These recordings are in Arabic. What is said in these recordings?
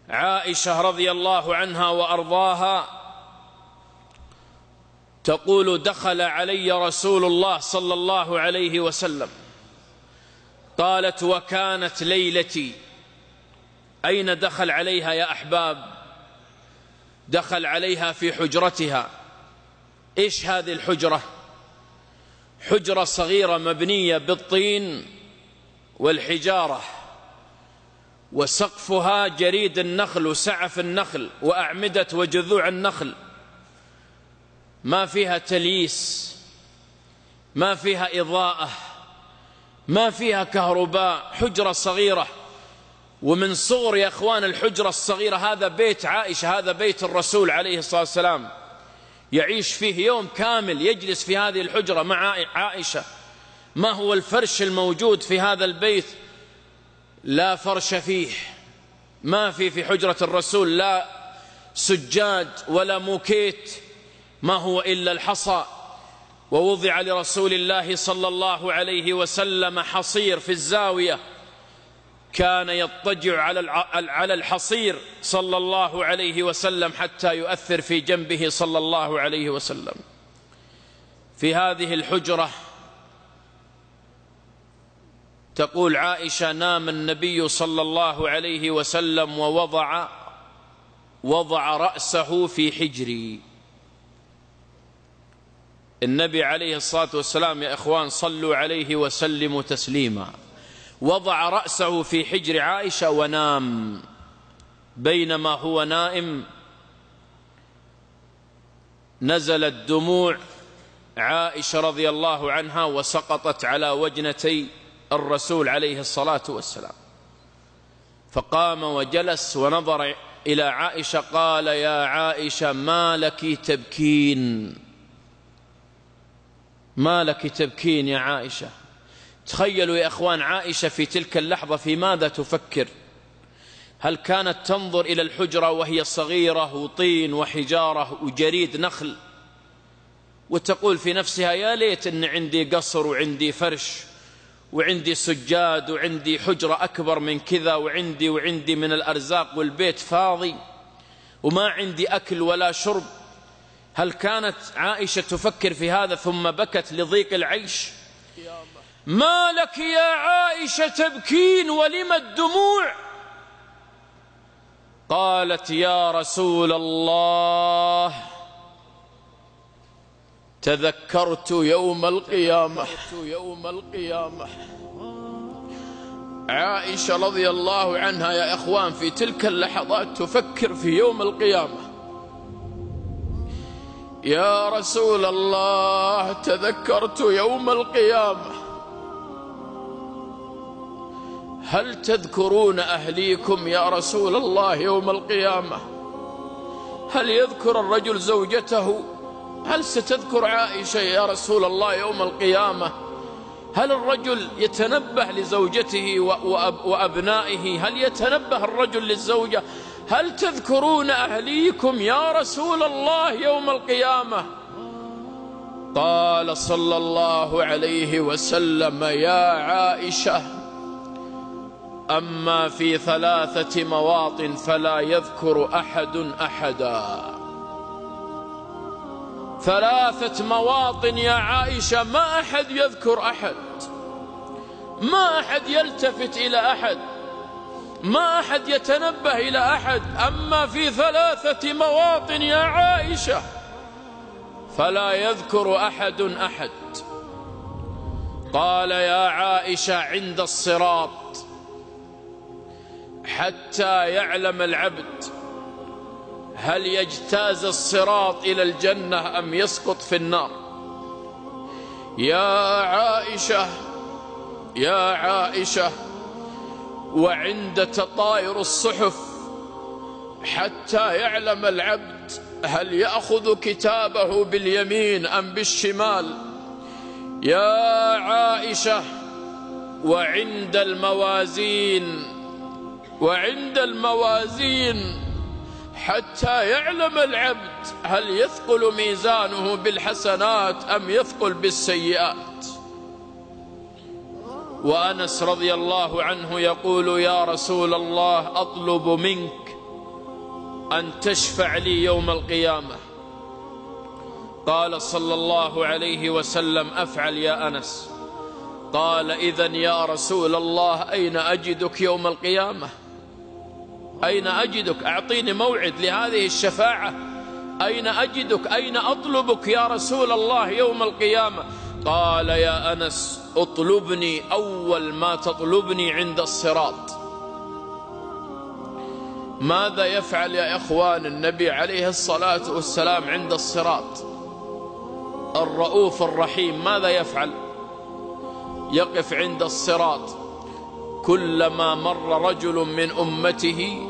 عائشة رضي الله عنها وأرضاها تقول: دخل علي رسول الله صلى الله عليه وسلم. قالت: وكانت ليلتي. أين دخل عليها يا أحباب؟ دخل عليها في حجرتها. إيش هذه الحجرة؟ حجرة صغيرة مبنية بالطين والحجارة، وسقفها جريد النخل وسعف النخل وأعمدة وجذوع النخل، ما فيها تلييس، ما فيها إضاءة، ما فيها كهرباء، حجرة صغيرة. ومن صغر يا أخوان الحجرة الصغيرة، هذا بيت عائشة، هذا بيت الرسول عليه الصلاة والسلام، يعيش فيه يوم كامل، يجلس في هذه الحجرة مع عائشة. ما هو الفرش الموجود في هذا البيت؟ لا فرش فيه، ما في حجرة الرسول لا سجاد ولا موكيت، ما هو إلا الحصى. ووضع لرسول الله صلى الله عليه وسلم حصير في الزاوية، كان يضطجع على الحصير صلى الله عليه وسلم حتى يؤثر في جنبه صلى الله عليه وسلم. في هذه الحجرة تقول عائشة: نام النبي صلى الله عليه وسلم ووضع رأسه في حجري. النبي عليه الصلاة والسلام يا إخوان صلوا عليه وسلموا تسليما، وضع رأسه في حجر عائشة ونام. بينما هو نائم نزلت دموع عائشة رضي الله عنها وسقطت على وجنتي الرسول عليه الصلاة والسلام. فقام وجلس ونظر إلى عائشة، قال: يا عائشة ما لك تبكين؟ ما لك تبكين يا عائشة؟ تخيلوا يا أخوان عائشة في تلك اللحظة في ماذا تفكر؟ هل كانت تنظر إلى الحجرة وهي صغيرة وطين وحجارة وجريد نخل وتقول في نفسها: يا ليت أن عندي قصر وعندي فرش وعندي سجاد وعندي حجرة أكبر من كذا وعندي من الأرزاق والبيت فاضي وما عندي أكل ولا شرب؟ هل كانت عائشة تفكر في هذا ثم بكت لضيق العيش؟ ما لك يا عائشة تبكين ولم الدموع؟ قالت: يا رسول الله تذكرت يوم القيامة. عائشة رضي الله عنها يا أخوان في تلك اللحظات تفكر في يوم القيامة. يا رسول الله تذكرت يوم القيامة، هل تذكرون أهليكم يا رسول الله يوم القيامة؟ هل يذكر الرجل زوجته؟ هل ستذكر عائشة يا رسول الله يوم القيامة؟ هل الرجل يتنبه لزوجته وأبنائه؟ هل يتنبه الرجل للزوجة؟ هل تذكرون أهليكم يا رسول الله يوم القيامة؟ قال صلى الله عليه وسلم: يا عائشة أما في 3 مواطن فلا يذكر أحد أحدا. 3 مواطن يا عائشة ما أحد يذكر أحد، ما أحد يلتفت إلى أحد، ما أحد يتنبه إلى أحد. أما في 3 مواطن يا عائشة فلا يذكر أحد أحد. قال: يا عائشة عند الصراط حتى يعلم العبد هل يجتاز الصراط إلى الجنة أم يسقط في النار. يا عائشة يا عائشة وعند تطاير الصحف حتى يعلم العبد هل يأخذ كتابه باليمين أم بالشمال. يا عائشة وعند الموازين حتى يعلم العبد هل يثقل ميزانه بالحسنات أم يثقل بالسيئات. وأنس رضي الله عنه يقول: يا رسول الله أطلب منك أن تشفع لي يوم القيامة. قال صلى الله عليه وسلم: أفعل يا أنس. قال: إذن يا رسول الله أين أجدك يوم القيامة؟ أين أجدك؟ أعطيني موعد لهذه الشفاعة. أين أجدك؟ أين أطلبك يا رسول الله يوم القيامة؟ قال: يا أنس اطلبني أول ما تطلبني عند الصراط. ماذا يفعل يا إخوان النبي عليه الصلاة والسلام عند الصراط؟ الرؤوف الرحيم ماذا يفعل؟ يقف عند الصراط، كلما مر رجل من أمته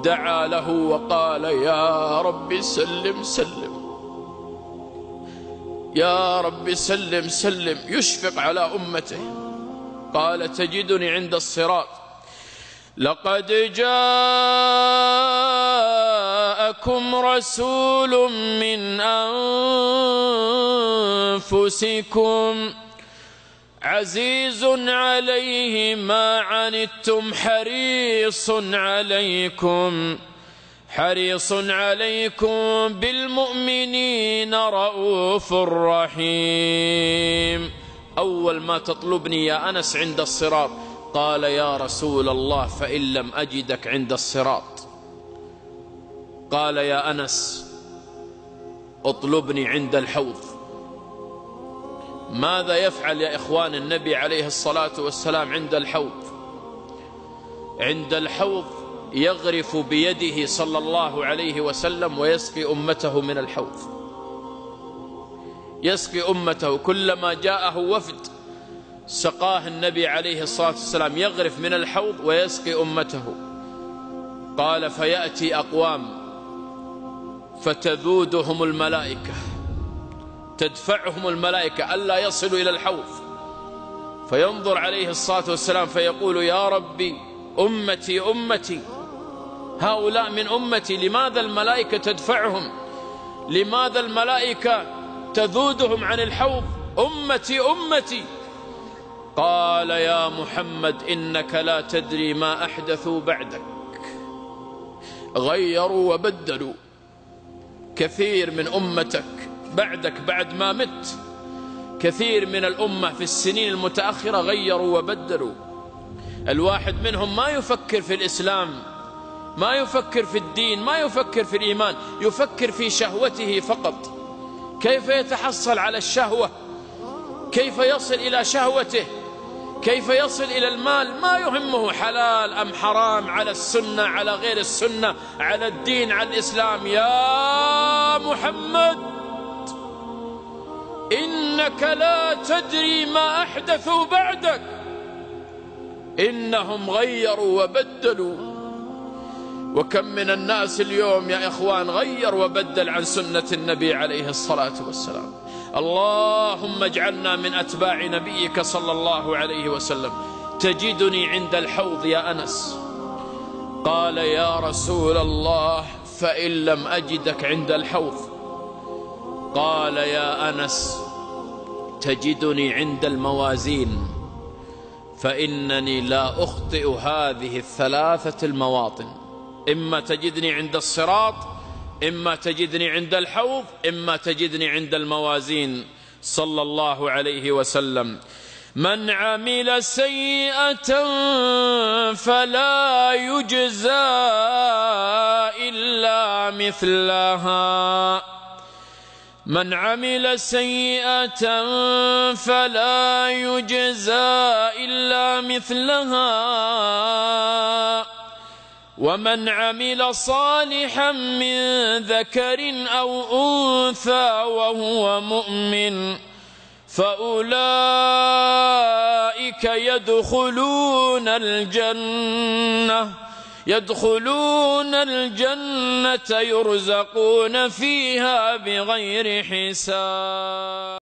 دعا له وقال: يا رب سلم سلم، يا رب سلم سلم، يشفق على أمته. قال: تجدني عند الصراط. لقد جاءكم رسول من أنفسكم عزيز عليه ما عنتم حريص عليكم بالمؤمنين رؤوف رحيم. أول ما تطلبني يا أنس عند الصراط. قال: يا رسول الله فإن لم أجدك عند الصراط؟ قال: يا أنس اطلبني عند الحوض. ماذا يفعل يا إخوان النبي عليه الصلاة والسلام عند الحوض؟ عند الحوض يغرف بيده صلى الله عليه وسلم ويسقي أمته من الحوض. يسقي أمته، كلما جاءه وفد سقاه النبي عليه الصلاة والسلام، يغرف من الحوض ويسقي أمته. قال: فيأتي أقوام فتذودهم الملائكة، تدفعهم الملائكة ألا يصلوا إلى الحوض، فينظر عليه الصلاة والسلام فيقول: يا ربي أمتي أمتي، هؤلاء من أمتي، لماذا الملائكة تدفعهم؟ لماذا الملائكة تذودهم عن الحوض؟ أمتي أمتي. قال: يا محمد إنك لا تدري ما أحدثوا بعدك، غيروا وبدلوا. كثير من أمتك بعدك، بعد ما مت، كثير من الأمة في السنين المتأخرة غيروا وبدلوا. الواحد منهم ما يفكر في الإسلام، ما يفكر في الدين، ما يفكر في الإيمان، يفكر في شهوته فقط. كيف يتحصل على الشهوة، كيف يصل إلى شهوته، كيف يصل إلى المال، ما يهمه حلال أم حرام، على السنة على غير السنة، على الدين على الإسلام. يا محمد إنك لا تدري ما أحدثوا بعدك، إنهم غيروا وبدلوا. وكم من الناس اليوم يا إخوان غير وبدل عن سنة النبي عليه الصلاة والسلام. اللهم اجعلنا من أتباع نبيك صلى الله عليه وسلم. تجدني عند الحوض يا أنس. قال: يا رسول الله فإن لم أجدك عند الحوض؟ قال: يا أنس تجدني عند الموازين، فإنني لا أخطئ هذه الثلاثة المواطن. إما تجدني عند الصراط، إما تجدني عند الحوض، إما تجدني عند الموازين. صلى الله عليه وسلم: من عمل سيئة فلا يجزى إلا مثلها، من عمل سيئة فلا يجزى إلا مثلها، ومن عمل صالحا من ذكر أو أنثى وهو مؤمن فأولئك يدخلون الجنة يرزقون فيها بغير حساب.